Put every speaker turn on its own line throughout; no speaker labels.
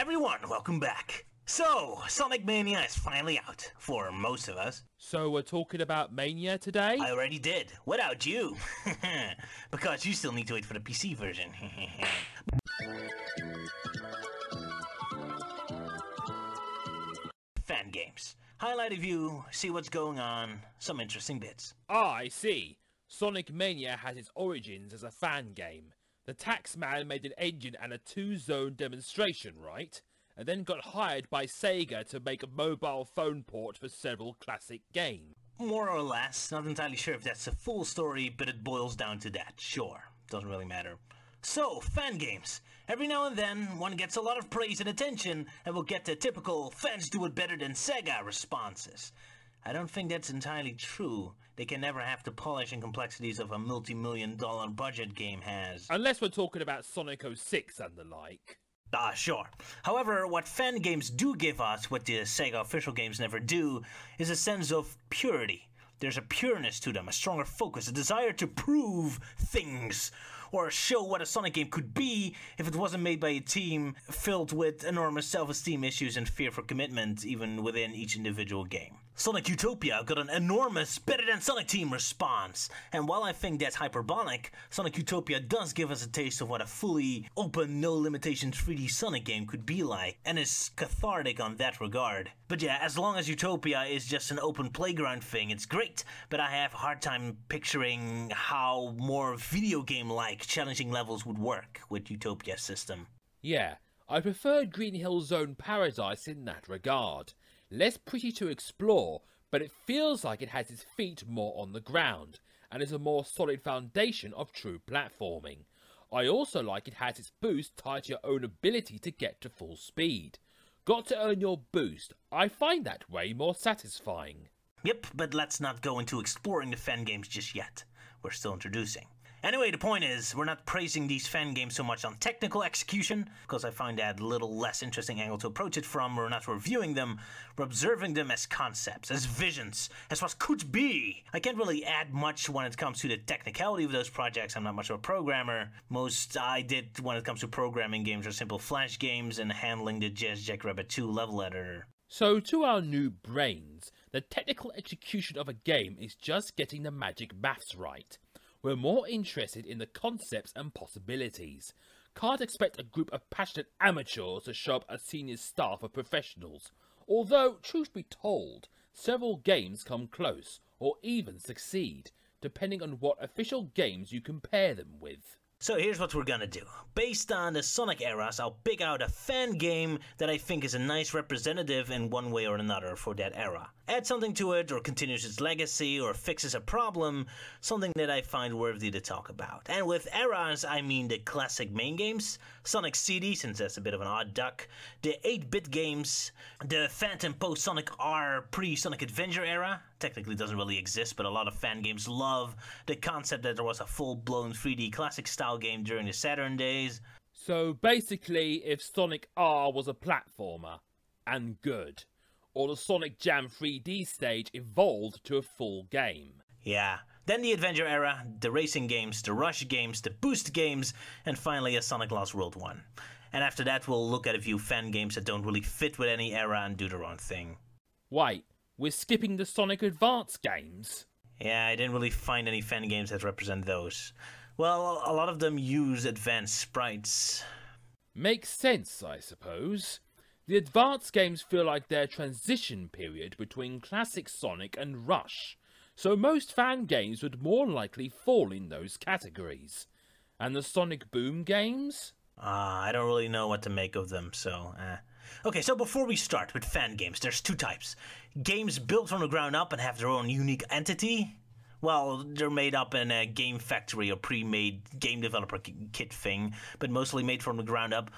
everyone, welcome back. So, Sonic Mania is finally out, for most of us.
So we're talking about Mania today?
I already did, without you. Because you still need to wait for the PC version. Fan games. Highlight a view, see what's going on, some interesting bits.
Ah, I see. Sonic Mania has its origins as a fan game. The taxman made an engine and a two-zone demonstration, right? And then got hired by Sega to make a mobile phone port for several classic games.
More or less, not entirely sure if that's a full story, but it boils down to that, sure. Doesn't really matter. So, fan games. Every now and then, one gets a lot of praise and attention, and we'll get the typical fans do it better than Sega responses. I don't think that's entirely true. They can never have the polish and complexities of a multi-million-dollar budget game has.
Unless we're talking about Sonic 06 and the like.
Ah, sure. However, what fan games do give us, what the Sega official games never do, is a sense of purity. There's a pureness to them, a stronger focus, a desire to prove things, or show what a Sonic game could be if it wasn't made by a team filled with enormous self-esteem issues and fear for commitment, even within each individual game. Sonic Utopia got an enormous better than Sonic Team response, and while I think that's hyperbolic, Sonic Utopia does give us a taste of what a fully open, no limitations 3D Sonic game could be like, and is cathartic on that regard. But yeah, as long as Utopia is just an open playground thing, it's great, but I have a hard time picturing how more video game-like challenging levels would work with Utopia's system.
Yeah, I prefer Green Hill Zone Paradise in that regard. Less pretty to explore, but it feels like it has its feet more on the ground, and is a more solid foundation of true platforming. I also like it has its boost tied to your own ability to get to full speed. Got to earn your boost. I find that way more satisfying.
Yep, but let's not go into exploring the fan games just yet. We're still introducing. Anyway, the point is, we're not praising these fan games so much on technical execution, because I find that a little less interesting angle to approach it from. We're not reviewing them, we're observing them as concepts, as visions, as what could be. I can't really add much when it comes to the technicality of those projects. I'm not much of a programmer. Most I did when it comes to programming games are simple Flash games and handling the Jazz Jackrabbit 2 level editor.
So to our new brains, the technical execution of a game is just getting the magic maths right. We're more interested in the concepts and possibilities. Can't expect a group of passionate amateurs to show up as senior staff of professionals. Although, truth be told, several games come close, or even succeed, depending on what official games you compare them with.
So here's what we're gonna do. Based on the Sonic eras, I'll pick out a fan game that I think is a nice representative in one way or another for that era. Add something to it, or continues its legacy, or fixes a problem, something that I find worthy to talk about. And with eras, I mean the classic main games, Sonic CD, since that's a bit of an odd duck, the 8-bit games, the Phantom post-Sonic R pre-Sonic Adventure era, technically doesn't really exist, but a lot of fan games love the concept that there was a full-blown 3D classic style game during the Saturn days.
So basically, if Sonic R was a platformer, and good, or the Sonic Jam 3D stage evolved to a full game.
Yeah. Then the Adventure era, the racing games, the Rush games, the Boost games, and finally a Sonic Lost World 1. And after that we'll look at a few fan games that don't really fit with any era and do their own thing.
Wait, we're skipping the Sonic Advance games?
Yeah, I didn't really find any fan games that represent those. Well, a lot of them use advanced sprites.
Makes sense, I suppose. The Advance games feel like their transition period between classic Sonic and Rush, so most fan games would more likely fall in those categories. And the Sonic Boom games?
I don't really know what to make of them, so Okay, so before we start with fan games, there's two types. Games built from the ground up and have their own unique entity. Well, they're made up in a game factory or pre-made game developer kit thing, but mostly made from the ground up.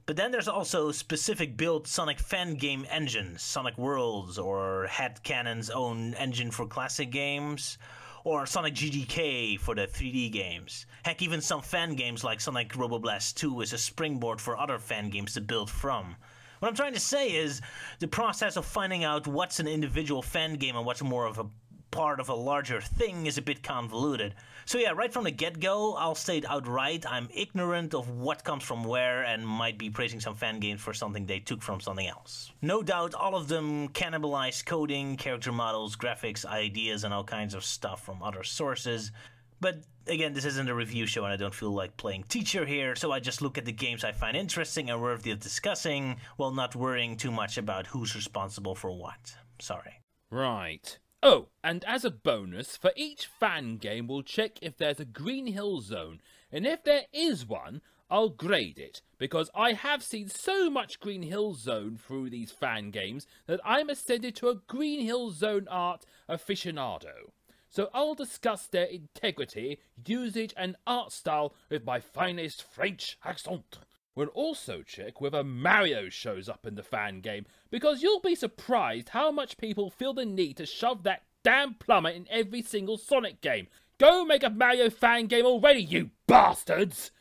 But then there's also specific built Sonic fan game engines, Sonic Worlds, or Headcanon's own engine for classic games, or Sonic GDK for the 3D games. Heck, even some fan games like Sonic Robo Blast 2 is a springboard for other fan games to build from. What I'm trying to say is, the process of finding out what's an individual fan game and what's more of a part of a larger thing is a bit convoluted. So yeah, right from the get-go, I'll state outright I'm ignorant of what comes from where and might be praising some fan games for something they took from something else. No doubt all of them cannibalize coding, character models, graphics, ideas, and all kinds of stuff from other sources. But again, this isn't a review show and I don't feel like playing teacher here, so I just look at the games I find interesting and worthy of discussing, while not worrying too much about who's responsible for what. Sorry.
Right. Oh, and as a bonus, for each fan game we'll check if there's a Green Hill Zone, and if there is one, I'll grade it, because I have seen so much Green Hill Zone through these fan games that I'm ascended to a Green Hill Zone art aficionado. So I'll discuss their integrity, usage and art style with my finest French accent. We'll also check whether Mario shows up in the fan game, because you'll be surprised how much people feel the need to shove that damn plumber in every single Sonic game. Go make a Mario fan game already, you bastards!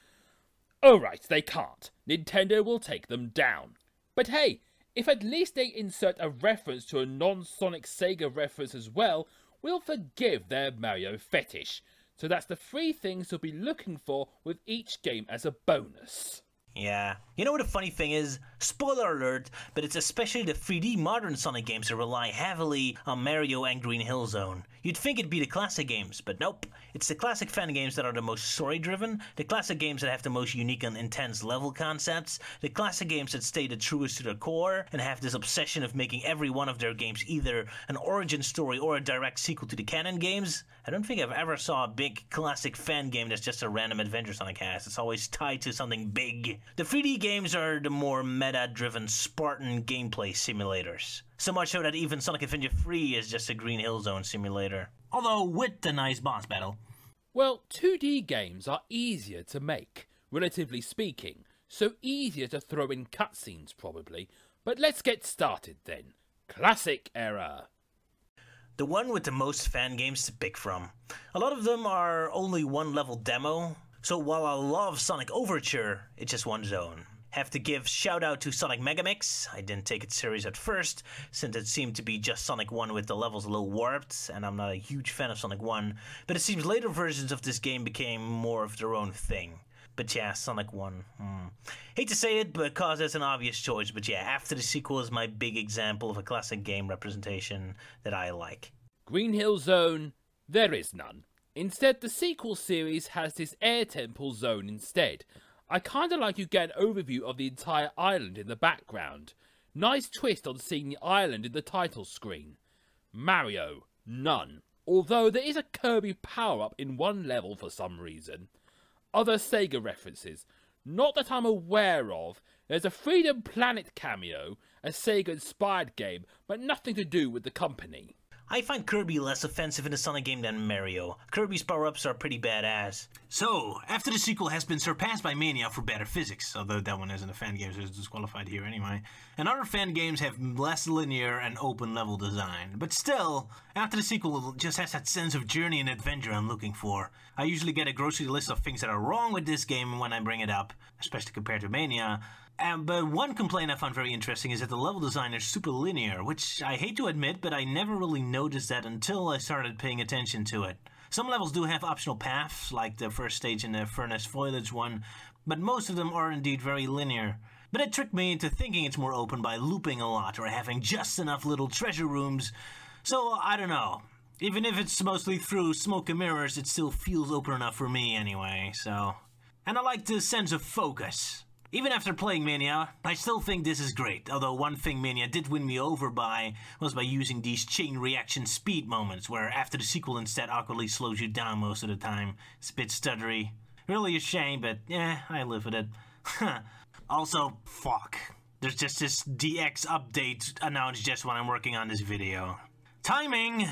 Alright, they can't. Nintendo will take them down. But hey, if at least they insert a reference to a non-Sonic Sega reference as well, we'll forgive their Mario fetish. So that's the 3 things you'll be looking for with each game as a bonus.
Yeah. You know what the funny thing is? Spoiler alert, but it's especially the 3D modern Sonic games that rely heavily on Mario and Green Hill Zone. You'd think it'd be the classic games, but nope. It's the classic fan games that are the most story-driven, the classic games that have the most unique and intense level concepts, the classic games that stay the truest to their core, and have this obsession of making every one of their games either an origin story or a direct sequel to the canon games. I don't think I've ever saw a big classic fan game that's just a random adventure Sonic has. It's always tied to something big. The 3D games are the more meta-driven Spartan gameplay simulators. So much so that even Sonic Adventure 3 is just a Green Hill Zone simulator. Although with the nice boss battle.
Well, 2D games are easier to make, relatively speaking, so easier to throw in cutscenes probably. But let's get started then. Classic era.
The one with the most fan games to pick from. A lot of them are only one level demo, so while I love Sonic Overture, it's just one zone. Have to give shout out to Sonic Megamix. I didn't take it serious at first, since it seemed to be just Sonic 1 with the levels a little warped, and I'm not a huge fan of Sonic 1, but it seems later versions of this game became more of their own thing. But yeah, Sonic 1. Hate to say it, because it's an obvious choice, but yeah, After the Sequel is my big example of a classic game representation that I like.
Green Hill Zone, there is none. Instead, the sequel series has this Air Temple Zone instead. I kinda like you get an overview of the entire island in the background. Nice twist on seeing the island in the title screen. Mario, none. Although there is a Kirby power-up in one level for some reason. Other Sega references, not that I'm aware of. There's a Freedom Planet cameo, a Sega-inspired game, but nothing to do with the company.
I find Kirby less offensive in a Sonic game than Mario. Kirby's power-ups are pretty badass. So, After the Sequel has been surpassed by Mania for better physics, although that one isn't a fan game, so it's disqualified here anyway. And other fan games have less linear and open level design. But still, After the Sequel just has that sense of journey and adventure I'm looking for. I usually get a grocery list of things that are wrong with this game when I bring it up, especially compared to Mania. But one complaint I found very interesting is that the level design is super linear, which I hate to admit, but I never really noticed that until I started paying attention to it. Some levels do have optional paths, like the first stage in the Furnace Foliage one, but most of them are indeed very linear. But it tricked me into thinking it's more open by looping a lot or having just enough little treasure rooms, so I don't know. Even if it's mostly through smoke and mirrors, it still feels open enough for me anyway, so... And I like the sense of focus. Even after playing Mania, I still think this is great, although one thing Mania did win me over by was by using these chain reaction speed moments, where After the Sequel instead awkwardly slows you down most of the time. It's a bit stuttery. Really a shame, but yeah, I live with it. Also, fuck. There's just this DX update announced just when I'm working on this video. Timing!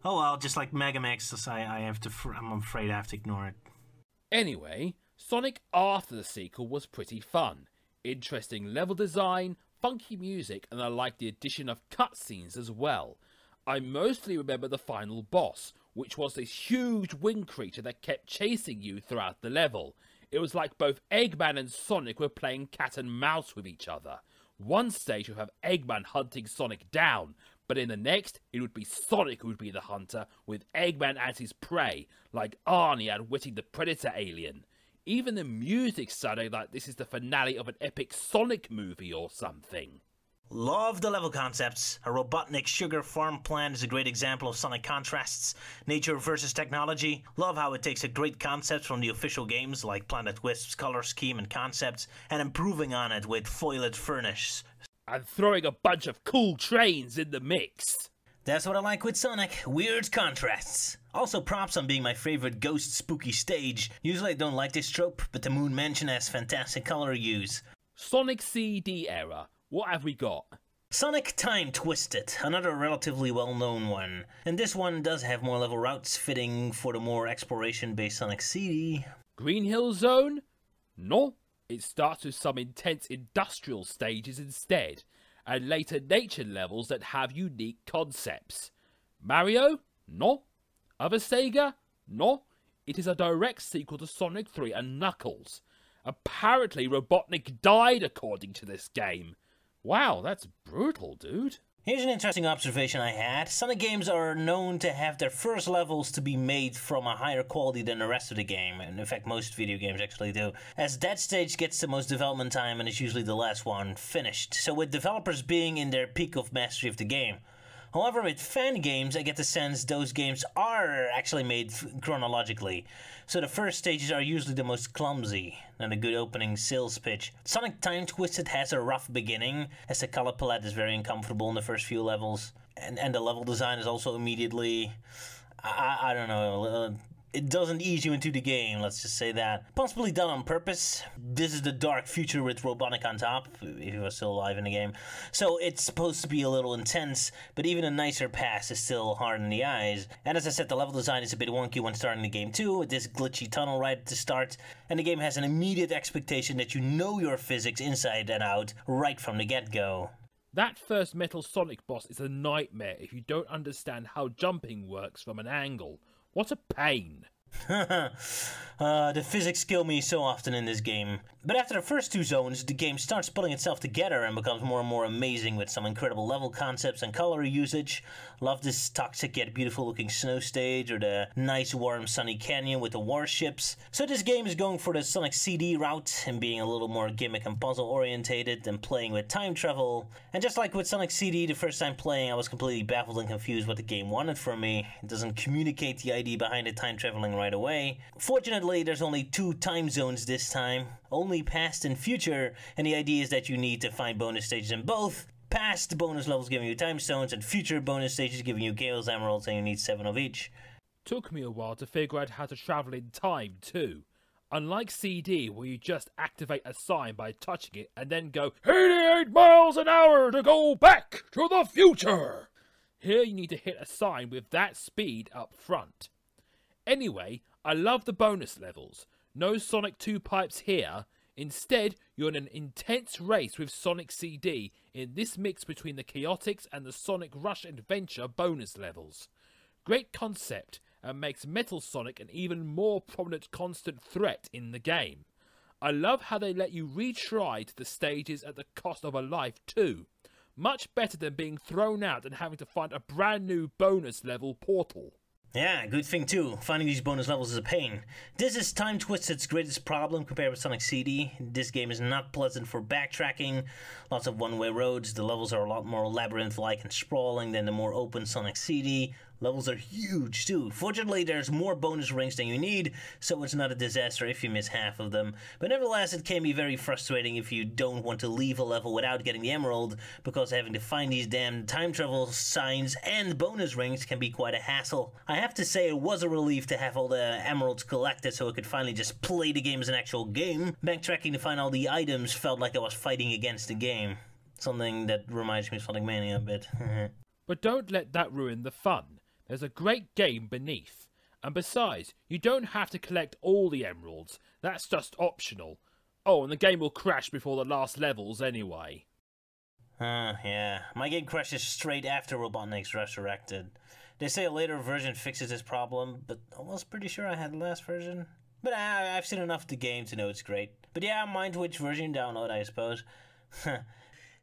Oh well, just like Megamix, I'm afraid I have to ignore it.
Anyway, Sonic After the Sequel was pretty fun. Interesting level design, funky music, and I liked the addition of cutscenes as well. I mostly remember the final boss, which was this huge wing creature that kept chasing you throughout the level. It was like both Eggman and Sonic were playing cat and mouse with each other. One stage would have Eggman hunting Sonic down, but in the next, it would be Sonic who would be the hunter, with Eggman as his prey, like Arnie outwitting the Predator alien. Even the music sounded like this is the finale of an epic Sonic movie or something.
Love the level concepts. A Robotnik sugar farm plant is a great example of Sonic contrasts. Nature versus technology. Love how it takes a great concept from the official games like Planet Wisp's color scheme and concepts and improving on it with Foiled Furnace.
And throwing a bunch of cool trains in the mix.
That's what I like with Sonic. Weird contrasts. Also props on being my favorite ghost spooky stage. Usually I don't like this trope, but the Moon Mansion has fantastic color use.
Sonic CD era. What have we got?
Sonic Time Twisted, another relatively well-known one. And this one does have more level routes fitting for the more exploration-based Sonic CD.
Green Hill Zone? No. It starts with some intense industrial stages instead, and later nature levels that have unique concepts. Mario? No. Other Sega? No. It is a direct sequel to Sonic 3 and Knuckles. Apparently Robotnik died according to this game. Wow, that's brutal, dude.
Here's an interesting observation I had. Sonic games are known to have their first levels to be made from a higher quality than the rest of the game, and in fact most video games actually do, as that stage gets the most development time and is usually the last one finished, so with developers being in their peak of mastery of the game. However, with fan games, I get the sense those games are actually made chronologically. So the first stages are usually the most clumsy, and a good opening sales pitch. Sonic Time Twisted has a rough beginning, as the color palette is very uncomfortable in the first few levels. And the level design is also immediately, I don't know, it doesn't ease you into the game, let's just say that. Possibly done on purpose. This is the dark future with Robotnik on top, if he was still alive in the game. So it's supposed to be a little intense, but even a nicer pass is still hard in the eyes. And as I said, the level design is a bit wonky when starting the game too, with this glitchy tunnel right at the start. And the game has an immediate expectation that you know your physics inside and out right from the get-go.
That first Metal Sonic boss is a nightmare if you don't understand how jumping works from an angle. What a pain.
The physics kill me so often in this game. But after the first two zones, the game starts pulling itself together and becomes more and more amazing with some incredible level concepts and color usage. Love this toxic yet beautiful looking snow stage, or the nice warm sunny canyon with the warships. So this game is going for the Sonic CD route and being a little more gimmick and puzzle orientated and playing with time travel. And just like with Sonic CD, the first time playing I was completely baffled and confused what the game wanted from me. It doesn't communicate the idea behind the time traveling right away. Fortunately, there's only 2 time zones this time, only past and future, and the idea is that you need to find bonus stages in both. Past bonus levels giving you time stones, and future bonus stages giving you Chaos Emeralds, and you need 7 of each.
Took me a while to figure out how to travel in time too. Unlike CD, where you just activate a sign by touching it and then go 88 miles an hour to go back to the future. Here you need to hit a sign with that speed up front. Anyway, I love the bonus levels. No Sonic 2 pipes here. Instead, you're in an intense race with Sonic CD in this mix between the Chaotix and the Sonic Rush Adventure bonus levels. Great concept, and makes Metal Sonic an even more prominent constant threat in the game. I love how they let you retry to the stages at the cost of a life too. Much better than being thrown out and having to find a brand new bonus level portal.
Yeah, good thing too. Finding these bonus levels is a pain. This is Time Twisted's greatest problem compared with Sonic CD. This game is not pleasant for backtracking. Lots of one-way roads. The levels are a lot more labyrinth-like and sprawling than the more open Sonic CD. Levels are huge too. Fortunately, there's more bonus rings than you need, so it's not a disaster if you miss half of them. But nevertheless, it can be very frustrating if you don't want to leave a level without getting the emerald, because having to find these damn time travel signs and bonus rings can be quite a hassle. I have to say it was a relief to have all the emeralds collected so I could finally just play the game as an actual game. Backtracking to find all the items felt like I was fighting against the game. Something that reminds me of Sonic Mania a bit.
But don't let that ruin the fun. There's a great game beneath. And besides, you don't have to collect all the emeralds. That's just optional. Oh, and the game will crash before the last levels anyway.
Yeah. My game crashes straight after Robotnik's Resurrected. They say a later version fixes this problem, but I was pretty sure I had the last version. But I've seen enough of the game to know it's great. But yeah, mind which version you download, I suppose.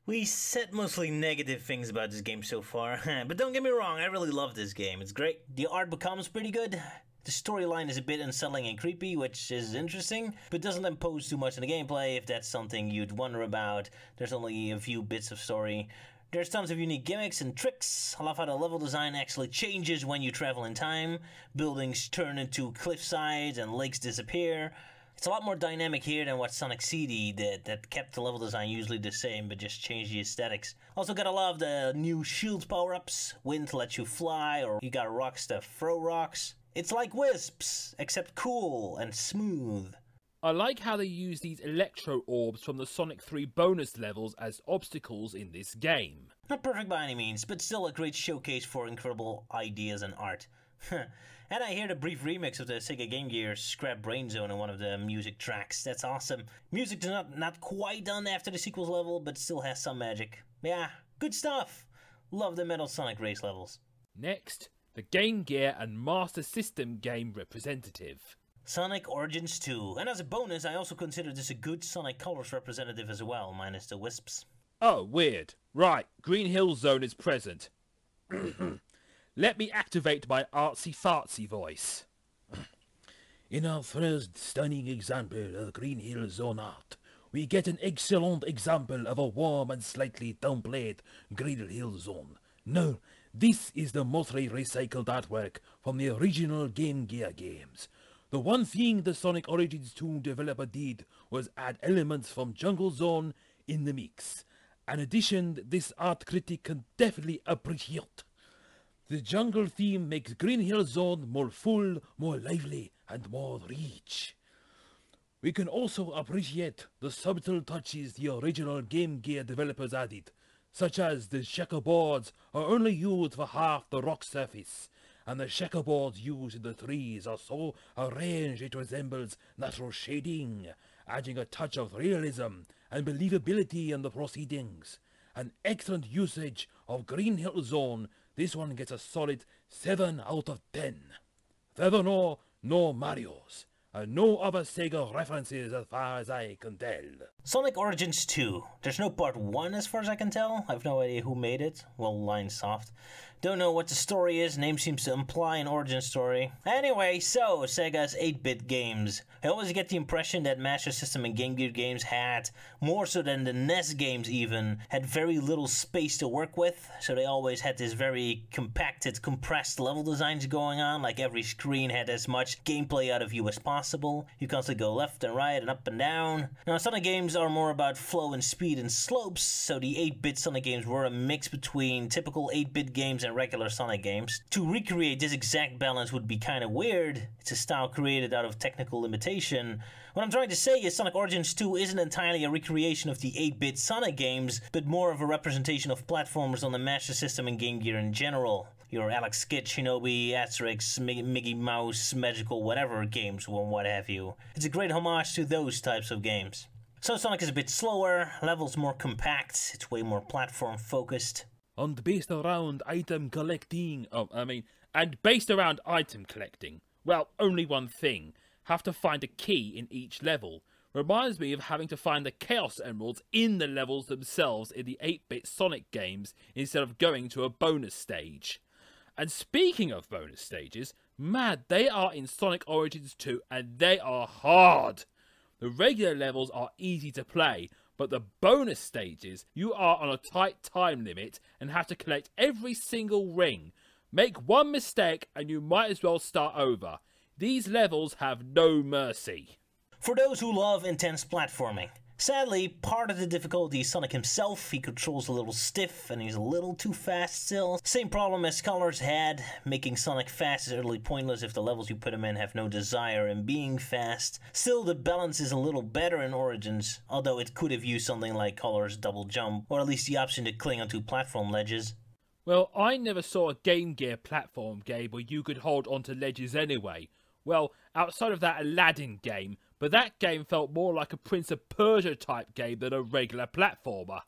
We said mostly negative things about this game so far, but don't get me wrong, I really love this game. It's great. The art becomes pretty good. The storyline is a bit unsettling and creepy, which is interesting, but doesn't impose too much on the gameplay if that's something you'd wonder about. There's only a few bits of story. There's tons of unique gimmicks and tricks. I love how the level design actually changes when you travel in time. Buildings turn into cliff sides and lakes disappear. It's a lot more dynamic here than what Sonic CD did, that kept the level design usually the same but just changed the aesthetics. Also gotta love the new shield power-ups. Wind lets you fly, or you got rocks to throw rocks. It's like Wisps, except cool and smooth.
I like how they use these electro orbs from the Sonic 3 bonus levels as obstacles in this game.
Not perfect by any means, but still a great showcase for incredible ideas and art. And I hear the brief remix of the Sega Game Gear Scrap Brain Zone in one of the music tracks. That's awesome. Music is not quite done after the sequels level, but still has some magic. Yeah, good stuff. Love the Metal Sonic race levels.
Next, the Game Gear and Master System game representative.
Sonic Origins 2. And as a bonus, I also consider this a good Sonic Colors representative as well, minus the wisps.
Oh, weird. Right, Green Hill Zone is present. Let me activate my artsy-fartsy voice. In our first stunning example of Green Hill Zone art, we get an excellent example of a warm and slightly downplayed Green Hill Zone. No, this is the mostly recycled artwork from the original Game Gear games. The one thing the Sonic Origins 2 developer did was add elements from Jungle Zone in the mix. An addition this art critic can definitely appreciate. The jungle theme makes Green Hill Zone more full, more lively, and more rich. We can also appreciate the subtle touches the original Game Gear developers added, such as the checkerboards are only used for half the rock surface, and the checkerboards used in the trees are so arranged it resembles natural shading, adding a touch of realism and believability in the proceedings. An excellent usage of Green Hill Zone. This one gets a solid 7 out of 10. Furthermore, no Marios, and no other Sega references as far as I can tell.
Sonic Origins 2. There's no part 1 as far as I can tell. I have no idea who made it. Well, line soft. Don't know what the story is. Name seems to imply an origin story. Anyway, so Sega's 8-bit games. I always get the impression that Master System and Game Gear games had, more so than the NES games even, had very little space to work with. So they always had this very compacted, compressed level designs going on. Like every screen had as much gameplay out of you as possible. You constantly go left and right and up and down. Now Sonic games are more about flow and speed and slopes. So the 8-bit Sonic games were a mix between typical 8-bit games and regular Sonic games. To recreate this exact balance would be kind of weird. It's a style created out of technical limitation. What I'm trying to say is Sonic Origins 2 isn't entirely a recreation of the 8-bit Sonic games, but more of a representation of platformers on the Master System and Game Gear in general. Your Alex Kidd, Shinobi, Asterix, Mickey Mouse, Magical whatever games, or what have you. It's a great homage to those types of games. So Sonic is a bit slower, levels more compact, it's way more platform focused.
And based around item collecting. Based around item collecting. Well, only one thing. Have to find a key in each level. Reminds me of having to find the Chaos Emeralds in the levels themselves in the 8-bit Sonic games instead of going to a bonus stage. And speaking of bonus stages, man, they are in Sonic Origins 2 and they are hard. The regular levels are easy to play, but the bonus stages, you are on a tight time limit and have to collect every single ring. Make one mistake and you might as well start over. These levels have no mercy.
For those who love intense platforming. Sadly, part of the difficulty is Sonic himself. He controls a little stiff and he's a little too fast still. Same problem as Colors had. Making Sonic fast is utterly pointless if the levels you put him in have no desire in being fast. Still, the balance is a little better in Origins, although it could have used something like Colors double jump, or at least the option to cling onto platform ledges.
Well, I never saw a Game Gear platform game where you could hold onto ledges anyway. Well, outside of that Aladdin game, but that game felt more like a Prince of Persia type game than a regular platformer.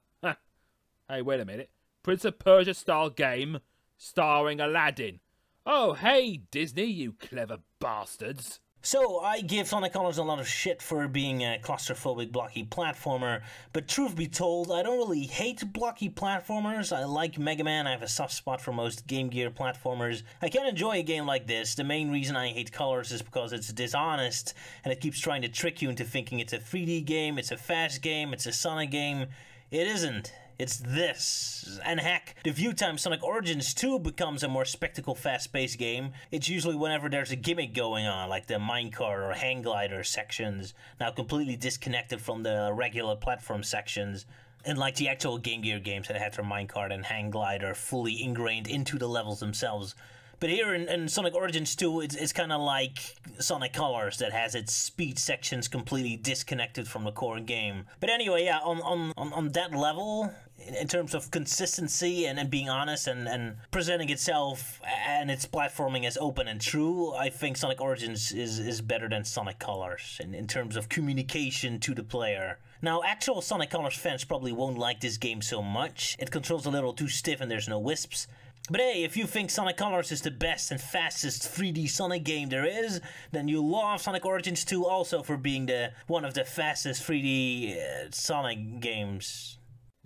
Hey, wait a minute. Prince of Persia style game starring Aladdin. Oh, hey, Disney, you clever bastards.
So, I give Sonic Colors a lot of shit for being a claustrophobic blocky platformer, but truth be told, I don't really hate blocky platformers. I like Mega Man, I have a soft spot for most Game Gear platformers. I can enjoy a game like this. The main reason I hate Colors is because it's dishonest, and it keeps trying to trick you into thinking it's a 3D game, it's a fast game, it's a Sonic game. It isn't. It's this. And heck, the few times Sonic Origins 2 becomes a more spectacle fast-paced game, it's usually whenever there's a gimmick going on, like the minecart or hang glider sections, now completely disconnected from the regular platform sections, and like the actual Game Gear games that had their minecart and hang glider fully ingrained into the levels themselves. But here in Sonic Origins 2, it's kind of like Sonic Colors that has its speed sections completely disconnected from the core game. But anyway, yeah, on that level, in terms of consistency and being honest and presenting itself and its platforming as open and true, I think Sonic Origins is better than Sonic Colors in terms of communication to the player. Now, actual Sonic Colors fans probably won't like this game so much. It controls a little too stiff and there's no wisps. But hey, if you think Sonic Colors is the best and fastest 3D Sonic game there is, then you love Sonic Origins 2 also for being one of the fastest 3D Sonic games.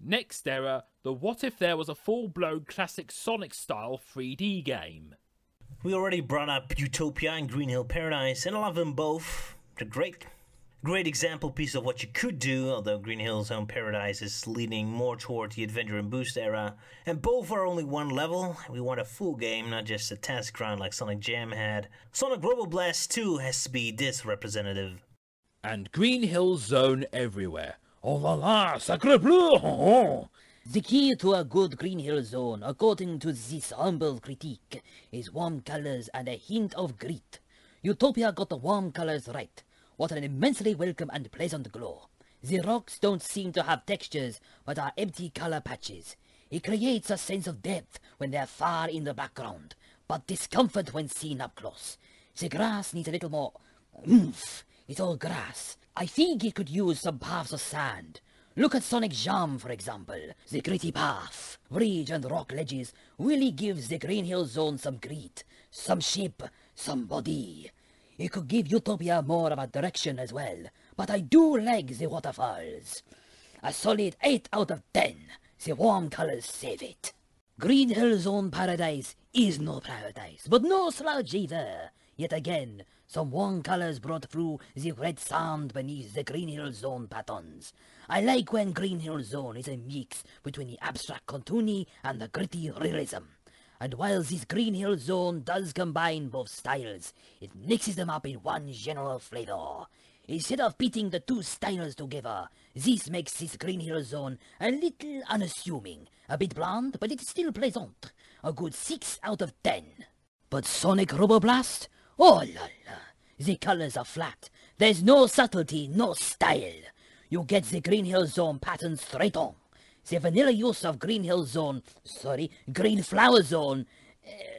Next error, the what if there was a full-blown classic Sonic-style 3D game?
We already brought up Utopia and Green Hill Paradise, and I love them both. They're great. Great example piece of what you could do, although Green Hill Zone Paradise is leaning more toward the Adventure and Boost era. And both are only one level. We want a full game, not just a test ground like Sonic Jam had. Sonic Robo Blast 2 has to be this representative.
And Green Hill Zone everywhere. Oh la la, sacre bleu!
The key to a good Green Hill Zone, according to this humble critique, is warm colors and a hint of grit. Utopia got the warm colors right. What an immensely welcome and pleasant glow. The rocks don't seem to have textures, but are empty color patches. It creates a sense of depth when they're far in the background, but discomfort when seen up close. The grass needs a little more oomph. It's all grass. I think it could use some paths of sand. Look at Sonic Jam, for example. The gritty path, ridge and rock ledges really gives the Green Hill Zone some grit, some shape, some body. It could give Utopia more of a direction as well, but I do like the waterfalls. A solid 8 out of 10. The warm colors save it. Green Hill Zone Paradise is no paradise, but no slouch either. Yet again, some warm colors brought through the red sand beneath the Green Hill Zone patterns. I like when Green Hill Zone is a mix between the abstract cartoony and the gritty realism. And while this Green Hill Zone does combine both styles, it mixes them up in one general flavor. Instead of pitting the two styles together, this makes this Green Hill Zone a little unassuming, a bit bland, but it's still pleasant. A good 6 out of 10. But Sonic Robo Blast? Oh la la, the colors are flat. There's no subtlety, no style. You get the Green Hill Zone pattern straight on. The vanilla use of Green Flower Zone.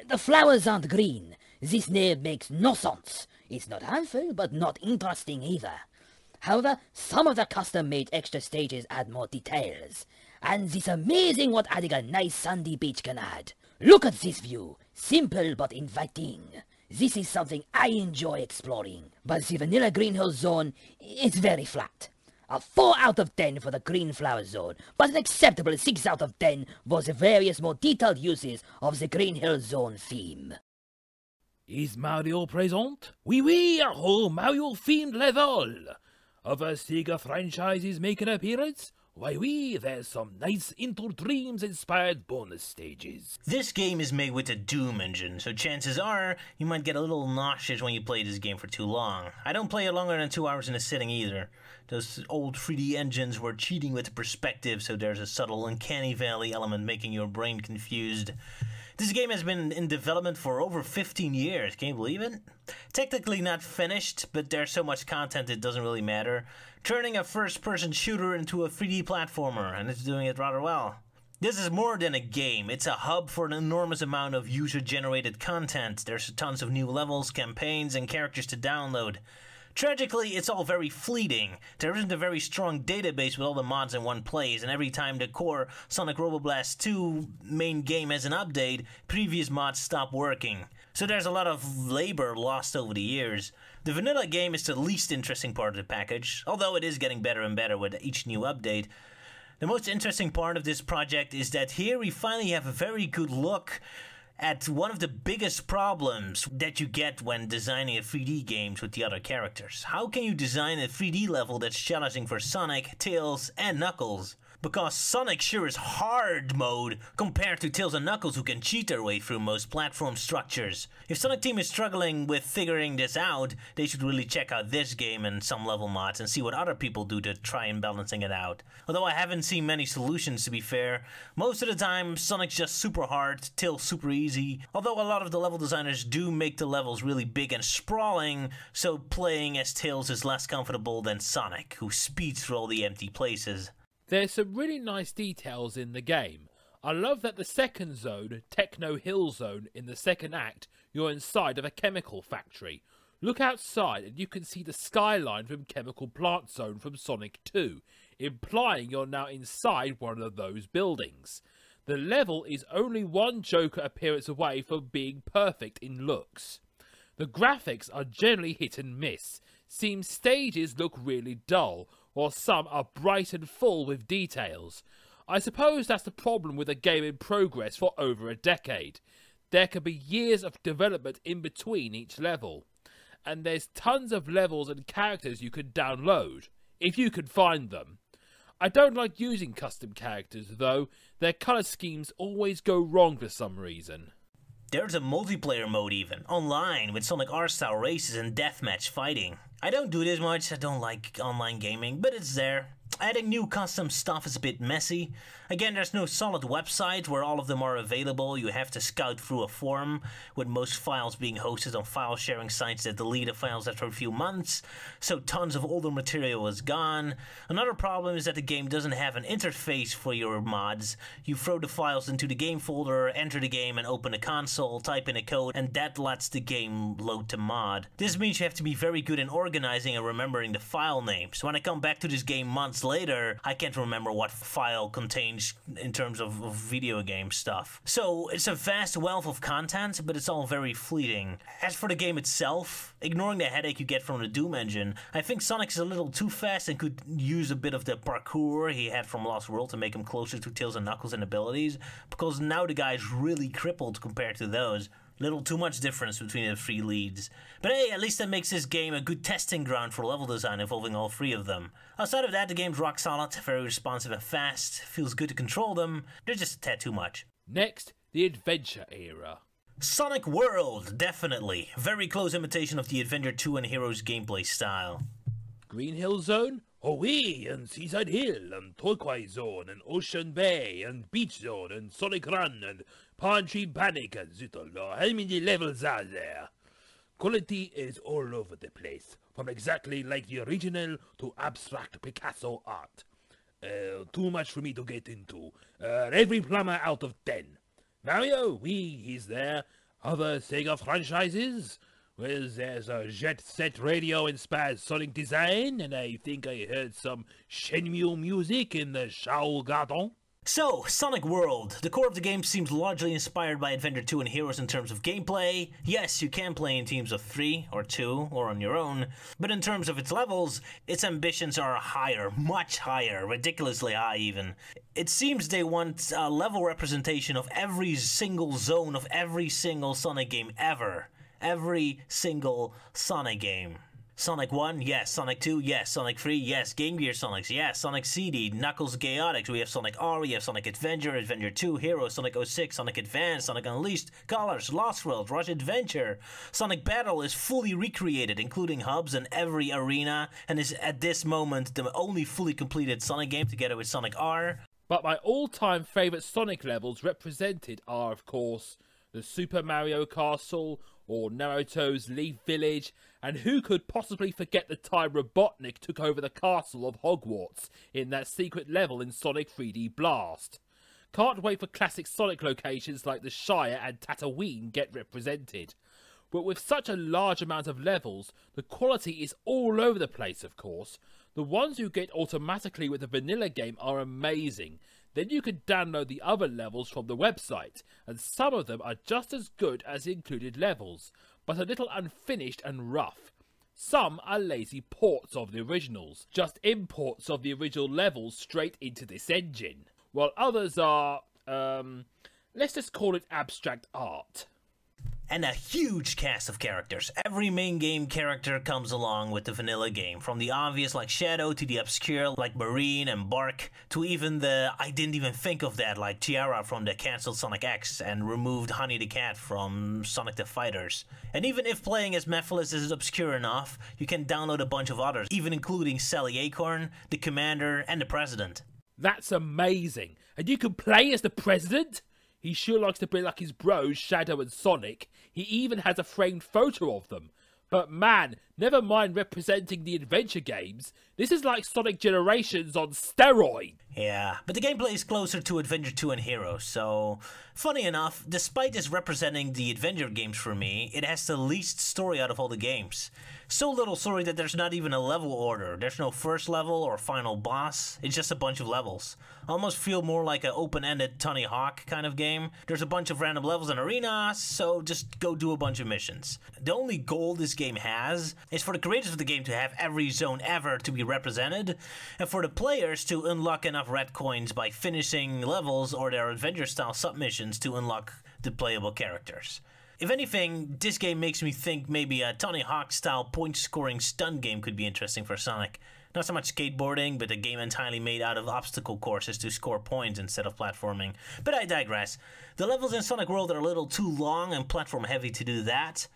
The flowers aren't green. This name makes no sense. It's not harmful, but not interesting either. However, some of the custom-made extra stages add more details. And it's amazing what adding a nice sandy beach can add. Look at this view. Simple but inviting. This is something I enjoy exploring. But the vanilla Green Hill Zone is very flat. A 4 out of 10 for the Green Flower Zone, but an acceptable 6 out of 10 for the various more detailed uses of the Green Hill Zone theme.
Is Mario present? Oui, oui, a whole Mario-themed level! Other Sega franchises make an appearance? Why, oui, there's some nice Into Dreams-inspired bonus stages.
This game is made with the Doom engine, so chances are you might get a little nauseous when you play this game for too long. I don't play it longer than 2 hours in a sitting either. Those old 3D engines were cheating with the perspective, so there's a subtle uncanny valley element making your brain confused. This game has been in development for over 15 years, can you believe it? Technically not finished, but there's so much content it doesn't really matter. Turning a first-person shooter into a 3D platformer, and it's doing it rather well. This is more than a game, it's a hub for an enormous amount of user-generated content. There's tons of new levels, campaigns, and characters to download. Tragically, it's all very fleeting. There isn't a very strong database with all the mods in one place, and every time the core Sonic Robo Blast 2 main game has an update, previous mods stop working. so there's a lot of labor lost over the years. The vanilla game is the least interesting part of the package, although it is getting better and better with each new update. The most interesting part of this project is that here we finally have a very good look at one of the biggest problems that you get when designing a 3D games with the other characters. How can you design a 3D level that's challenging for Sonic, Tails, and Knuckles? Because Sonic sure is hard mode compared to Tails and Knuckles, who can cheat their way through most platform structures. If Sonic Team is struggling with figuring this out, they should really check out this game and some level mods and see what other people do to try and balancing it out. Although I haven't seen many solutions, to be fair. Most of the time Sonic's just super hard, Tails super easy. Although a lot of the level designers do make the levels really big and sprawling, so playing as Tails is less comfortable than Sonic, who speeds through all the empty places.
There's some really nice details in the game. I love that the second zone, Techno Hill Zone, in the second act, you're inside of a chemical factory. Look outside and you can see the skyline from Chemical Plant Zone from Sonic 2, implying you're now inside one of those buildings. The level is only one Joker appearance away from being perfect in looks. The graphics are generally hit and miss. Seems stages look really dull, while some are bright and full with details. I suppose that's the problem with a game in progress for over a decade. There can be years of development in between each level. And there's tons of levels and characters you can download, if you can find them. I don't like using custom characters though, their colour schemes always go wrong for some reason.
There's a multiplayer mode even, online, with Sonic R-style races and deathmatch fighting. I don't do this much, I don't like online gaming, but it's there. Adding new custom stuff is a bit messy. Again, there's no solid website where all of them are available. You have to scout through a forum, with most files being hosted on file sharing sites that delete the files after a few months, so tons of older material is gone. Another problem is that the game doesn't have an interface for your mods. You throw the files into the game folder, enter the game and open the console, type in a code, and that lets the game load the mod. This means you have to be very good in organizing and remembering the file names. When I come back to this game months later, I can't remember what file contains in terms of video game stuff. So it's a vast wealth of content, but it's all very fleeting. As for the game itself, ignoring the headache you get from the Doom engine, I think Sonic is a little too fast and could use a bit of the parkour he had from Lost World to make him closer to Tails and Knuckles in abilities, because now the guy's really crippled compared to those. Little too much difference between the three leads. But hey, at least that makes this game a good testing ground for level design involving all three of them. Outside of that, the game's rock solid, very responsive and fast, feels good to control them, they're just a tad too much.
Next, the adventure era.
Sonic World, definitely. Very close imitation of the Adventure 2 and Heroes gameplay style.
Green Hill Zone? Oh oui, and Seaside Hill, and Turquoise Zone, and Ocean Bay, and Beach Zone, and Sonic Run, and Pine Tree Panic, and Zutolo. How many levels are there? Quality is all over the place, from exactly like the original to abstract Picasso art. Too much for me to get into. Every plumber out of 10. Mario, oui, he's there. Other Sega franchises? Well, there's a Jet Set Radio-inspired Sonic design, and I think I heard some Shenmue music in the Shao Garden.
So, Sonic World. The core of the game seems largely inspired by Adventure 2 and Heroes in terms of gameplay. Yes, you can play in teams of 3 or 2 or on your own, but in terms of its levels, its ambitions are higher, much higher, ridiculously high even. It seems they want a level representation of every single zone of every single Sonic game ever. Every single Sonic game. Sonic 1, yes. Sonic 2, yes. Sonic 3, yes. Game Gear Sonics, yes. Sonic CD, Knuckles Chaotix, we have Sonic R, we have Sonic Adventure, Adventure 2, Heroes, Sonic 06, Sonic Advance, Sonic Unleashed, Colors, Lost World, Rush Adventure. Sonic Battle is fully recreated, including hubs in every arena, and is at this moment the only fully completed Sonic game together with Sonic R.
But my all-time favourite Sonic levels represented are, of course, the Super Mario Castle, or Naruto's Leaf Village, and who could possibly forget the time Robotnik took over the castle of Hogwarts in that secret level in Sonic 3D Blast. Can't wait for classic Sonic locations like the Shire and Tatooine get represented. But with such a large amount of levels, the quality is all over the place, of course. The ones you get automatically with the vanilla game are amazing. then you can download the other levels from the website, and some of them are just as good as the included levels, but a little unfinished and rough. Some are lazy ports of the originals, just imports of the original levels straight into this engine, while others are, let's just call it abstract art.
And a huge cast of characters. Every main game character comes along with the vanilla game, from the obvious like Shadow to the obscure like Marine and Bark, to even the I didn't even think of that like Tiara from the cancelled Sonic X and removed Honey the Cat from Sonic the Fighters. And even if playing as Mephiles is obscure enough, you can download a bunch of others, even including Sally Acorn, the Commander, and the President.
That's amazing! And you can play as the President? He sure likes to be like his bros, Shadow and Sonic. He even has a framed photo of them. But man, never mind representing the adventure games. This is like Sonic Generations on steroids.
Yeah, but the gameplay is closer to Adventure 2 and Heroes, so funny enough, despite this representing the adventure games for me, it has the least story out of all the games. So little story that there's not even a level order. There's no first level or final boss, it's just a bunch of levels. Almost feel more like an open-ended Tony Hawk kind of game. There's a bunch of random levels and arenas, so just go do a bunch of missions. The only goal this game has is for the creators of the game to have every zone ever to be represented, and for the players to unlock enough red coins by finishing levels or their adventure-style submissions to unlock the playable characters. If anything, this game makes me think maybe a Tony Hawk-style point-scoring stun game could be interesting for Sonic. Not so much skateboarding, but a game entirely made out of obstacle courses to score points instead of platforming. But I digress. The levels in Sonic World are a little too long and platform-heavy to do that.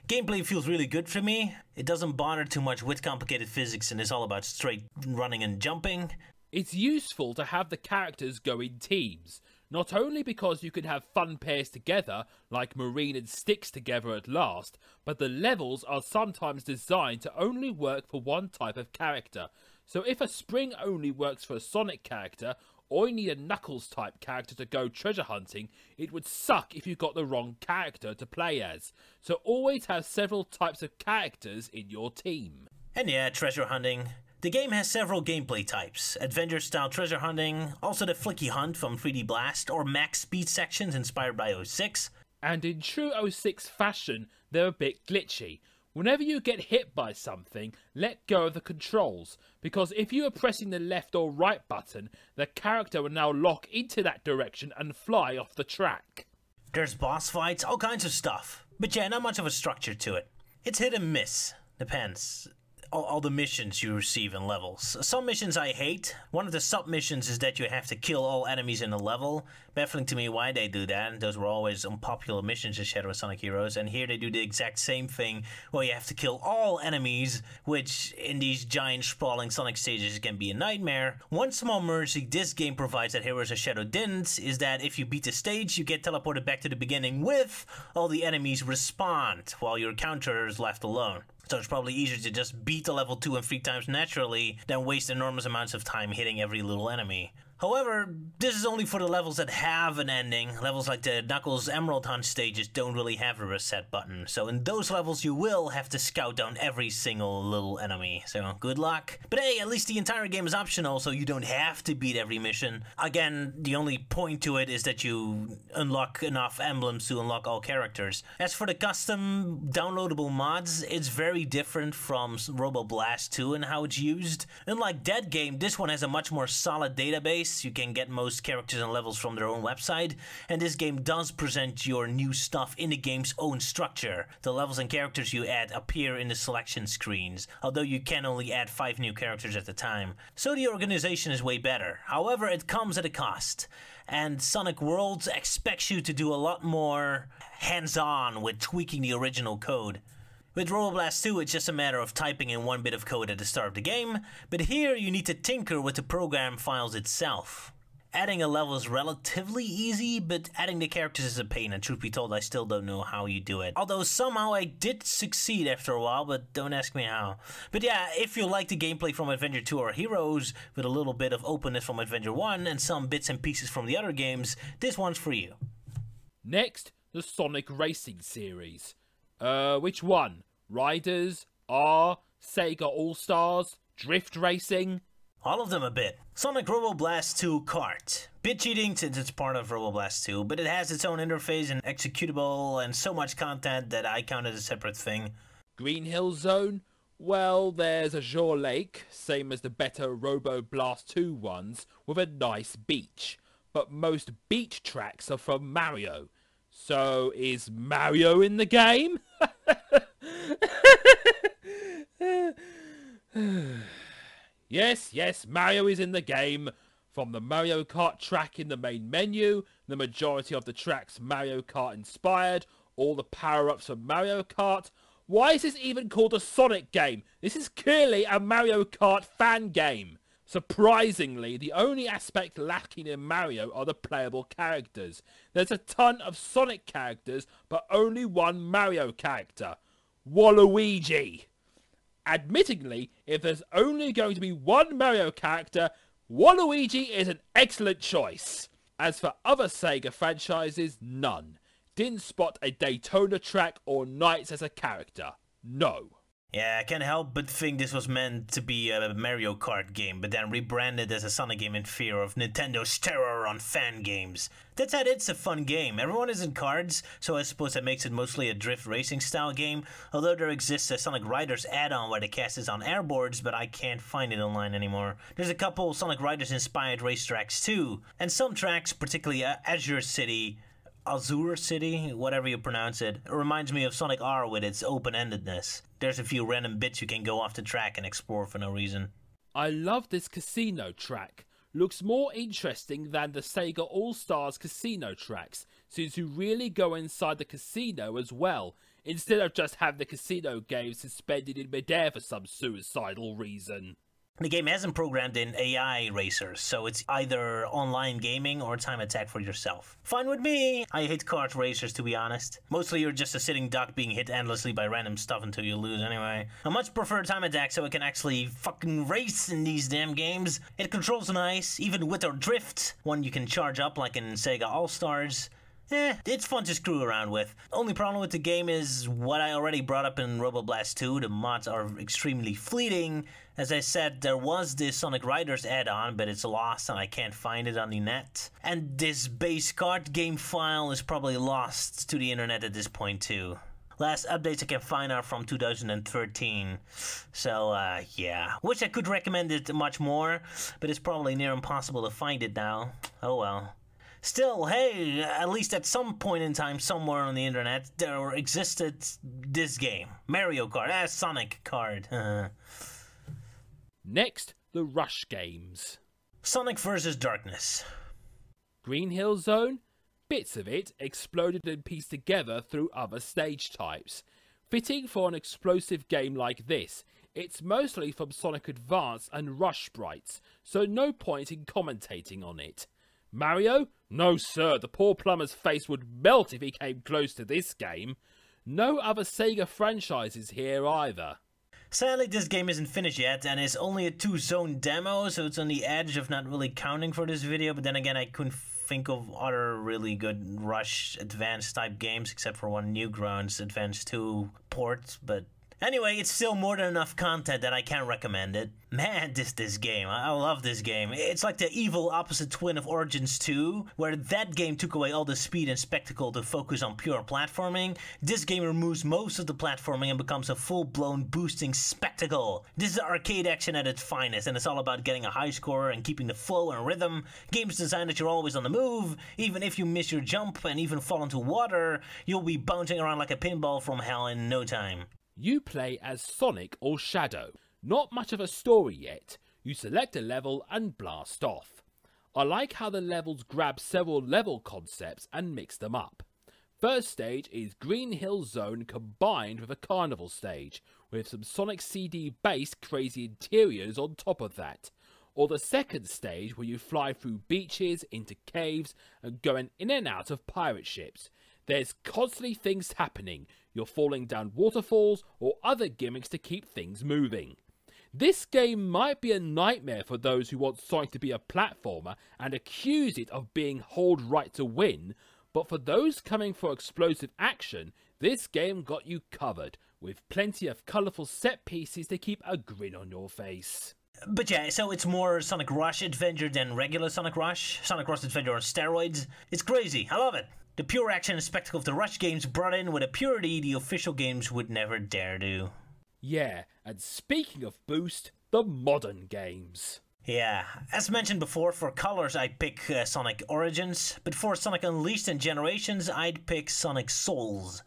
Gameplay feels really good for me. It doesn't bother too much with complicated physics and is all about straight running and jumping.
It's useful to have the characters go in teams, not only because you can have fun pairs together, like Marine and Styx together at last, but the levels are sometimes designed to only work for one type of character. So if a Spring only works for a Sonic character, or you need a Knuckles type character to go treasure hunting, it would suck if you got the wrong character to play as. So always have several types of characters in your team.
And yeah, treasure hunting. The game has several gameplay types: adventure-style treasure hunting, also the flicky hunt from 3D Blast, or max speed sections inspired by 06.
And in true 06 fashion, they're a bit glitchy. Whenever you get hit by something, let go of the controls, because if you are pressing the left or right button, the character will now lock into that direction and fly off the track.
There's boss fights, all kinds of stuff. But yeah, not much of a structure to it. It's hit and miss. Depends. All the missions you receive in levels. Some missions I hate. One of the sub-missions is that you have to kill all enemies in a level. Baffling to me why they do that. Those were always unpopular missions in Shadow and Sonic Heroes, and here they do the exact same thing, where you have to kill all enemies, which in these giant sprawling Sonic stages can be a nightmare. One small mercy this game provides that Heroes of Shadow didn't is that if you beat the stage, you get teleported back to the beginning with all the enemies respond, while your counter is left alone. So it's probably easier to just beat the level 2 and 3 times naturally than waste enormous amounts of time hitting every little enemy. However, this is only for the levels that have an ending. Levels like the Knuckles Emerald Hunt stages don't really have a reset button. So in those levels you will have to scout down every single little enemy. So good luck. But hey, at least the entire game is optional, so you don't have to beat every mission. Again, the only point to it is that you unlock enough emblems to unlock all characters. As for the custom downloadable mods, it's very different from Robo Blast 2 and how it's used. Unlike that game, this one has a much more solid database. You can get most characters and levels from their own website, and this game does present your new stuff in the game's own structure. The levels and characters you add appear in the selection screens, although you can only add 5 new characters at a time. So the organization is way better. However, it comes at a cost, and Sonic Worlds expects you to do a lot more hands-on with tweaking the original code. With Robo Blast 2, it's just a matter of typing in one bit of code at the start of the game, but here you need to tinker with the program files itself. Adding a level is relatively easy, but adding the characters is a pain, and truth be told, I still don't know how you do it. Although somehow I did succeed after a while, but don't ask me how. But yeah, if you like the gameplay from Adventure 2 or Heroes, with a little bit of openness from Adventure 1 and some bits and pieces from the other games, this one's for you.
Next, the Sonic Racing series. Which one? Riders? R? Sega All-Stars? Drift Racing?
All of them a bit. Sonic Robo Blast 2 Kart. Bit cheating since it's part of Robo Blast 2, but it has its own interface and executable and so much content that I count as a separate thing.
Green Hill Zone? Well, there's Azure Lake, same as the better Robo Blast 2 ones, with a nice beach. But most beach tracks are from Mario. So, is Mario in the game? Yes, Mario is in the game. From the Mario Kart track in the main menu, the majority of the tracks Mario Kart inspired, all the power-ups from Mario Kart. Why is this even called a Sonic game? This is clearly a Mario Kart fan game. Surprisingly, the only aspect lacking in Mario are the playable characters. There's a ton of Sonic characters, but only one Mario character. Waluigi. Admittingly, if there's only going to be one Mario character, Waluigi is an excellent choice. As for other Sega franchises, none. Didn't spot a Daytona track or Knights as a character. No.
Yeah, I can't help but think this was meant to be a Mario Kart game, but then rebranded as a Sonic game in fear of Nintendo's terror on fan games. That said, it's a fun game. Everyone is in cards, so I suppose that makes it mostly a drift racing style game, although there exists a Sonic Riders add-on where the cast is on airboards, but I can't find it online anymore. There's a couple Sonic Riders inspired racetracks too, and some tracks, particularly Azure City, whatever you pronounce it, reminds me of Sonic R with its open-endedness. There's a few random bits you can go off the track and explore for no reason.
I love this casino track. Looks more interesting than the Sega All-Stars casino tracks, since you really go inside the casino as well, instead of just having the casino game suspended in midair for some suicidal reason.
The game hasn't programmed in AI racers, so it's either online gaming or time attack for yourself. Fine with me! I hate kart racers, to be honest. Mostly you're just a sitting duck being hit endlessly by random stuff until you lose anyway. I much prefer time attack so I can actually fucking race in these damn games. It controls nice, even with or drift, one you can charge up like in Sega All-Stars. It's fun to screw around with. Only problem with the game is what I already brought up in Robo Blast 2. The mods are extremely fleeting. As I said, there was this Sonic Riders add-on, but it's lost and I can't find it on the net. And this base kart game file is probably lost to the internet at this point too. Last updates I can find are from 2013. So, yeah. Wish I could recommend it much more, but it's probably near impossible to find it now. Oh well. Still, hey, at least at some point in time, somewhere on the internet, there existed this game. Mario Kart, Sonic Kart.
Next, the Rush games.
Sonic vs. Darkness.
Green Hill Zone? Bits of it exploded and pieced together through other stage types. Fitting for an explosive game like this, it's mostly from Sonic Advance and Rush sprites, so no point in commentating on it. Mario? No sir, the poor plumber's face would melt if he came close to this game. No other Sega franchises here either.
Sadly, this game isn't finished yet, and is only a 2-zone demo, so it's on the edge of not really counting for this video, but then again, I couldn't think of other really good Rush Advanced type games, except for one Newgrounds Advance 2 port, but anyway, it's still more than enough content that I can recommend it. Man, this game. I love this game. It's like the evil opposite twin of Origins 2, where that game took away all the speed and spectacle to focus on pure platforming. This game removes most of the platforming and becomes a full-blown boosting spectacle. This is arcade action at its finest, and it's all about getting a high score and keeping the flow and rhythm. Games designed that you're always on the move. Even if you miss your jump and even fall into water, you'll be bouncing around like a pinball from hell in no time.
You play as Sonic or Shadow. Not much of a story yet. You select a level and blast off. I like how the levels grab several level concepts and mix them up. First stage is Green Hill Zone combined with a carnival stage, with some Sonic CD based crazy interiors on top of that. Or the second stage where you fly through beaches, into caves, and going in and out of pirate ships. There's constantly things happening. You're falling down waterfalls or other gimmicks to keep things moving. This game might be a nightmare for those who want Sonic to be a platformer and accuse it of being hold right to win, but for those coming for explosive action, this game got you covered, with plenty of colourful set pieces to keep a grin on your face.
But yeah, so it's more Sonic Rush Adventure than regular Sonic Rush. Sonic Rush Adventure on steroids. It's crazy. I love it. The pure action and spectacle of the Rush games brought in with a purity the official games would never dare do.
Yeah, and speaking of boost, the modern games.
Yeah, as mentioned before, for colors I'd pick Sonic Origins, but for Sonic Unleashed and Generations I'd pick Sonic Souls.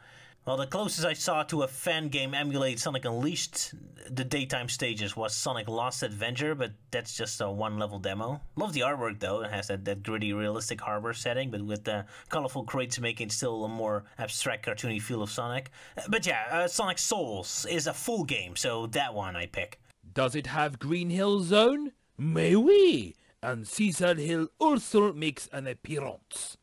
Well, the closest I saw to a fan game emulate Sonic Unleashed, the daytime stages, was Sonic Lost Adventure, but that's just a one-level demo. Love the artwork though, it has that gritty, realistic harbor setting, but with the colorful crates making still a more abstract, cartoony feel of Sonic. But yeah, Sonic Souls is a full game, so that one I pick.
Does it have Green Hill Zone? Mais oui! And Seaside Hill also makes an appearance.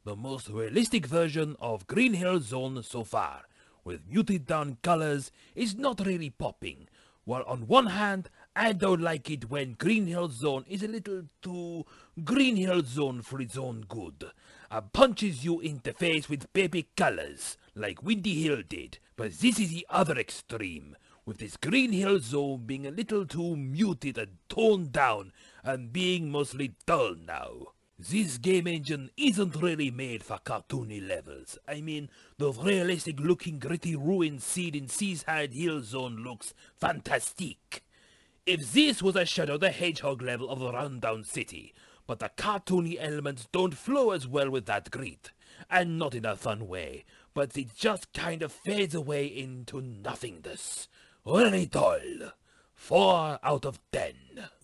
The most realistic version of Green Hill Zone so far, with muted down colors, is not really popping. While on one hand, I don't like it when Green Hill Zone is a little too Green Hill Zone for its own good. Punches you in the face with baby colors, like Windy Hill did, but this is the other extreme, with this Green Hill Zone being a little too muted and toned down, and being mostly dull now. This game engine isn't really made for cartoony levels. I mean, the realistic looking gritty ruin seed in Seaside Hill Zone looks fantastic. If this was a Shadow the Hedgehog level of the rundown city, but the cartoony elements don't flow as well with that grit, and not in a fun way, but it just kind of fades away into nothingness. Really dull. 4 out of 10.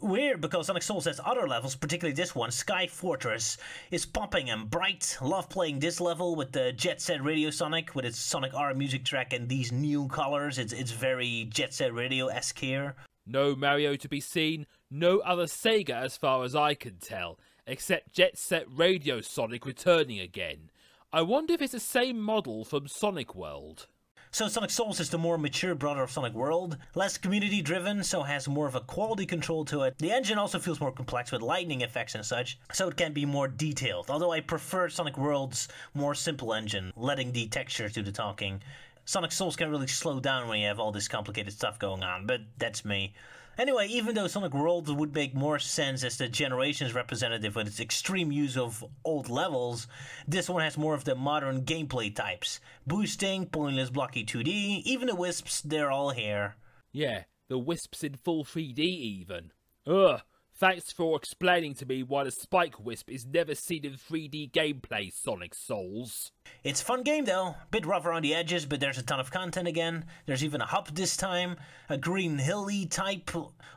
Weird, because Sonic Souls has other levels, particularly this one, Sky Fortress, is popping and bright. Love playing this level with the Jet Set Radio Sonic, with its Sonic R music track and these new colors. It's very Jet Set Radio-esque here.
No Mario to be seen, no other Sega as far as I can tell, except Jet Set Radio Sonic returning again. I wonder if it's the same model from Sonic World.
So Sonic Souls is the more mature brother of Sonic World, less community driven, so has more of a quality control to it. The engine also feels more complex with lightning effects and such, so it can be more detailed, although I prefer Sonic World's more simple engine, letting the texture do the talking. Sonic Souls can really slow down when you have all this complicated stuff going on, but that's me. Anyway, even though Sonic World would make more sense as the Generations representative with its extreme use of old levels, this one has more of the modern gameplay types. Boosting, pointless blocky 2D, even the wisps, they're all here.
Yeah, the wisps in full 3D even. Ugh, thanks for explaining to me why the Spike Wisp is never seen in 3D gameplay, Sonic Souls.
It's a fun game though, bit rough around the edges, but there's a ton of content again. There's even a hub this time, a Green Hilly type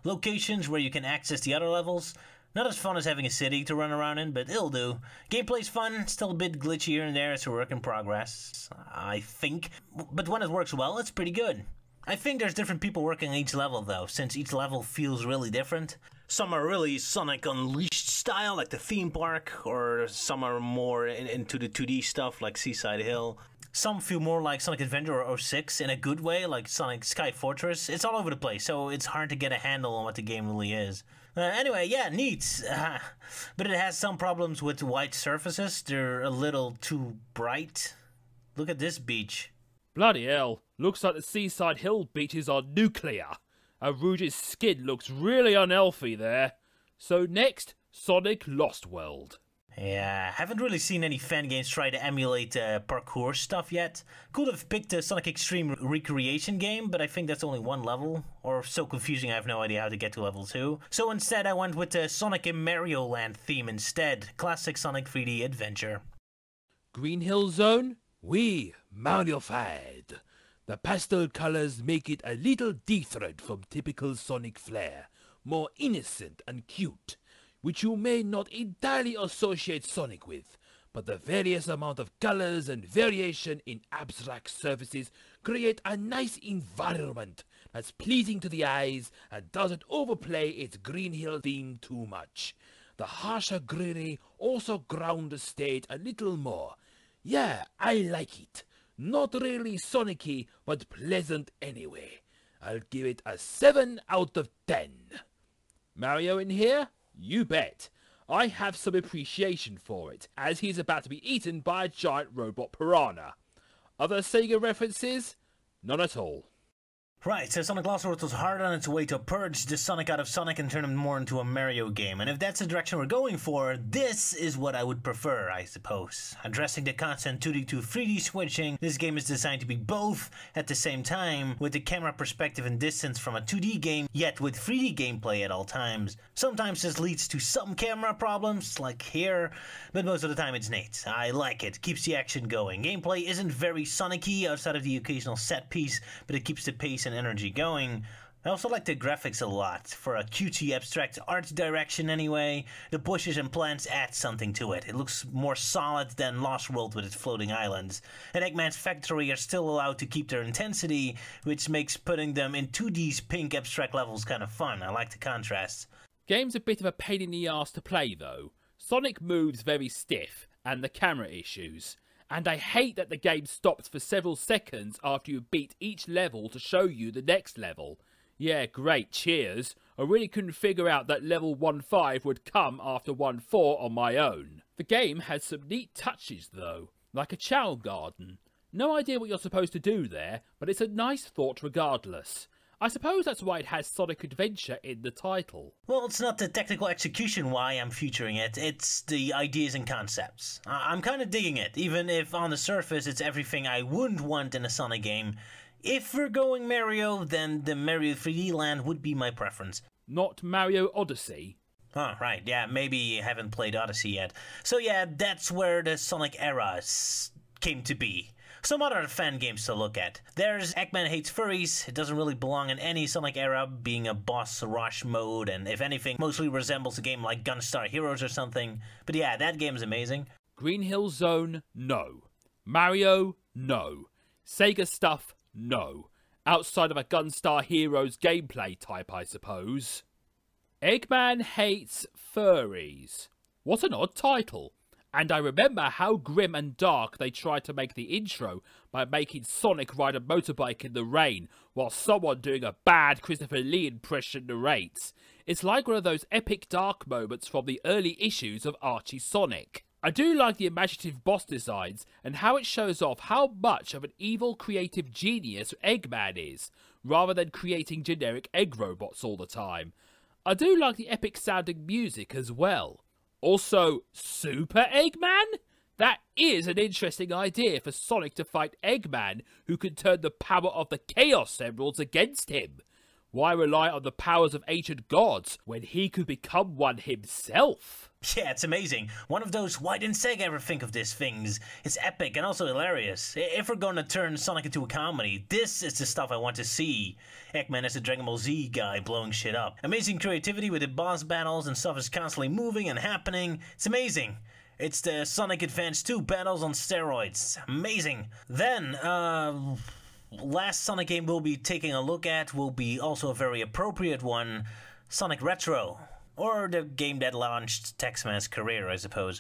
locations where you can access the other levels. Not as fun as having a city to run around in, but it'll do. Gameplay's fun, still a bit glitchy here and there, it's a work in progress, I think. But when it works well, it's pretty good. I think there's different people working on each level though, since each level feels really different. Some are really Sonic Unleashed style, like the theme park, or some are more into the 2D stuff, like Seaside Hill. Some feel more like Sonic Adventure or 06 in a good way, like Sonic Sky Fortress. It's all over the place, so it's hard to get a handle on what the game really is. Anyway, yeah, neat. But it has some problems with white surfaces. They're a little too bright. Look at this beach.
Bloody hell, looks like the Seaside Hill beaches are nuclear. Rouge's skin looks really unhealthy there. So next, Sonic Lost World.
Yeah, haven't really seen any fan games try to emulate parkour stuff yet. Could have picked a Sonic Extreme recreation game, but I think that's only one level. Or so confusing I have no idea how to get to level 2. So instead I went with the Sonic in Mario Land theme instead. Classic Sonic 3D adventure.
Green Hill Zone? Oui, Mario-fied. The pastel colors make it a little different from typical Sonic flair, more innocent and cute, which you may not entirely associate Sonic with, but the various amount of colors and variation in abstract surfaces create a nice environment that's pleasing to the eyes and doesn't overplay its Green Hill theme too much. The harsher greenery also ground the stage a little more. Yeah, I like it. Not really Sonic-y, but pleasant anyway. I'll give it a 7 out of 10. Mario in here? You bet. I have some appreciation for it, as he's about to be eaten by a giant robot piranha. Other Sega references? None at all.
Right, so Sonic Lost World was hard on its way to purge the Sonic out of Sonic and turn him more into a Mario game. And if that's the direction we're going for, this is what I would prefer, I suppose. Addressing the constant 2D to 3D switching, this game is designed to be both at the same time, with the camera perspective and distance from a 2D game, yet with 3D gameplay at all times. Sometimes this leads to some camera problems, like here, but most of the time it's neat. I like it, keeps the action going. Gameplay isn't very Sonic-y outside of the occasional set piece, but it keeps the pace and energy going. I also like the graphics a lot. For a cutesy abstract art direction anyway, the bushes and plants add something to it. It looks more solid than Lost World with its floating islands. And Eggman's factory are still allowed to keep their intensity, which makes putting them in 2D's pink abstract levels kind of fun. I like the contrast.
Game's a bit of a pain in the arse to play though. Sonic moves very stiff, and the camera issues. And I hate that the game stops for several seconds after you beat each level to show you the next level. Yeah, great, cheers. I really couldn't figure out that level 1.5 would come after 1.4 on my own. The game has some neat touches though, like a chow garden. No idea what you're supposed to do there, but it's a nice thought regardless. I suppose that's why it has Sonic Adventure in the title.
Well, it's not the technical execution why I'm featuring it, it's the ideas and concepts. I'm kind of digging it, even if on the surface it's everything I wouldn't want in a Sonic game. If we're going Mario, then the Mario 3D Land would be my preference.
Not Mario Odyssey?
Oh, right, yeah, maybe you haven't played Odyssey yet. So yeah, that's where the Sonic era came to be. Some other fan games to look at. There's Eggman Hates Furries. It doesn't really belong in any Sonic era, being a boss rush mode, and if anything, mostly resembles a game like Gunstar Heroes or something. But yeah, that game is amazing.
Green Hill Zone? No. Mario? No. Sega stuff? No. Outside of a Gunstar Heroes gameplay type, I suppose. Eggman Hates Furries. What an odd title. And I remember how grim and dark they tried to make the intro by making Sonic ride a motorbike in the rain while someone doing a bad Christopher Lee impression narrates. It's like one of those epic dark moments from the early issues of Archie Sonic. I do like the imaginative boss designs and how it shows off how much of an evil creative genius Eggman is, rather than creating generic egg robots all the time. I do like the epic sounding music as well. Also, Super Eggman? That is an interesting idea for Sonic to fight Eggman, who can turn the power of the Chaos Emeralds against him. Why rely on the powers of ancient gods when he could become one himself?
Yeah, it's amazing. One of those why didn't Sega ever think of this things. It's epic and also hilarious. If we're going to turn Sonic into a comedy, this is the stuff I want to see. Eggman as the Dragon Ball Z guy blowing shit up. Amazing creativity with the boss battles and stuff is constantly moving and happening. It's amazing. It's the Sonic Advance 2 battles on steroids. Amazing. Then, last Sonic game we'll be taking a look at will be also a very appropriate one, Sonic Retro. Or the game that launched Taxman's career, I suppose.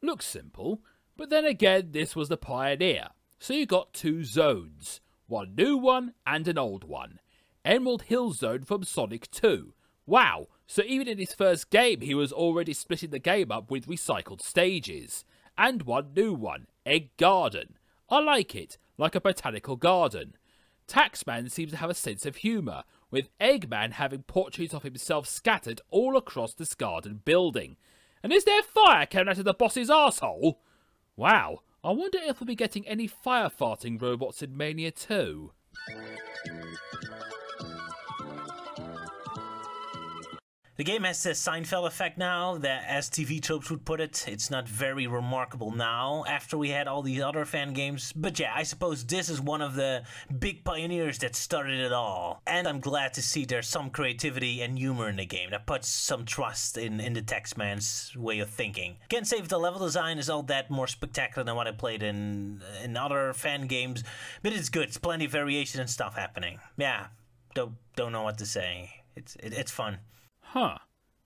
Looks simple, but then again this was the Pioneer. So you got two zones. One new one and an old one. Emerald Hill Zone from Sonic 2. Wow, so even in his first game he was already splitting the game up with recycled stages. And one new one, Egg Garden. I like it, like a botanical garden. Taxman seems to have a sense of humour, with Eggman having portraits of himself scattered all across this garden building. And is there fire coming out of the boss's arsehole? Wow, I wonder if we'll be getting any fire farting robots in Mania 2.
The game has the Seinfeld effect now, that as TV tropes would put it, it's not very remarkable now, after we had all these other fan games. But yeah, I suppose this is one of the big pioneers that started it all. And I'm glad to see there's some creativity and humor in the game that puts some trust in the Taxman's way of thinking. Can't say if the level design is all that more spectacular than what I played in other fan games, but it's good. It's plenty of variation and stuff happening. Yeah, don't know what to say. It's fun.
Huh,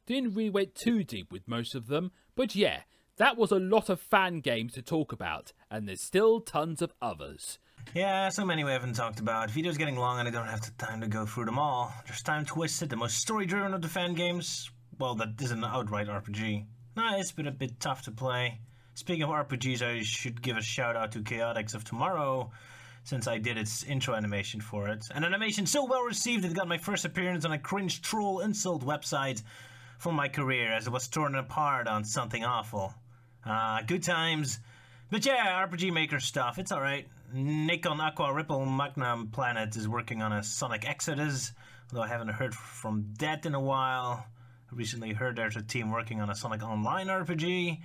didn't really went too deep with most of them, but yeah, that was a lot of fan games to talk about, and there's still tons of others.
Yeah, so many we haven't talked about. Video's getting long and I don't have the time to go through them all. There's Time Twisted, the most story-driven of the fan games. Well, that isn't an outright RPG. Nice, but a bit tough to play. Speaking of RPGs, I should give a shout out to Chaotix of Tomorrow. since I did its intro animation for it. An animation so well received it got my first appearance on a cringe troll insult website for my career, as it was torn apart on something awful. Good times. But yeah, RPG Maker stuff, it's alright. Nikon Aqua Ripple Magnum Planet is working on a Sonic Exodus, although I haven't heard from that in a while. I recently heard there's a team working on a Sonic Online RPG.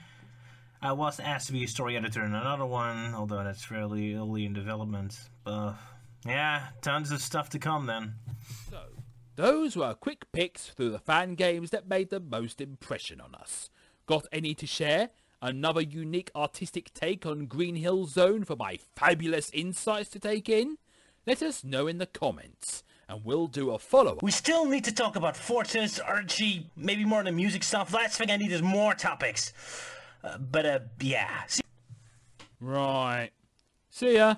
I was asked to be a story editor in another one, although that's fairly early in development. Yeah, tons of stuff to come then.
So, those were quick picks through the fan games that made the most impression on us. Got any to share? Another unique artistic take on Green Hill Zone for my fabulous insights to take in? Let us know in the comments, and we'll do a follow-up.
We still need to talk about Fortress, Archie, maybe more on the music stuff. Last thing I need is more topics. Yeah.
Right. See ya.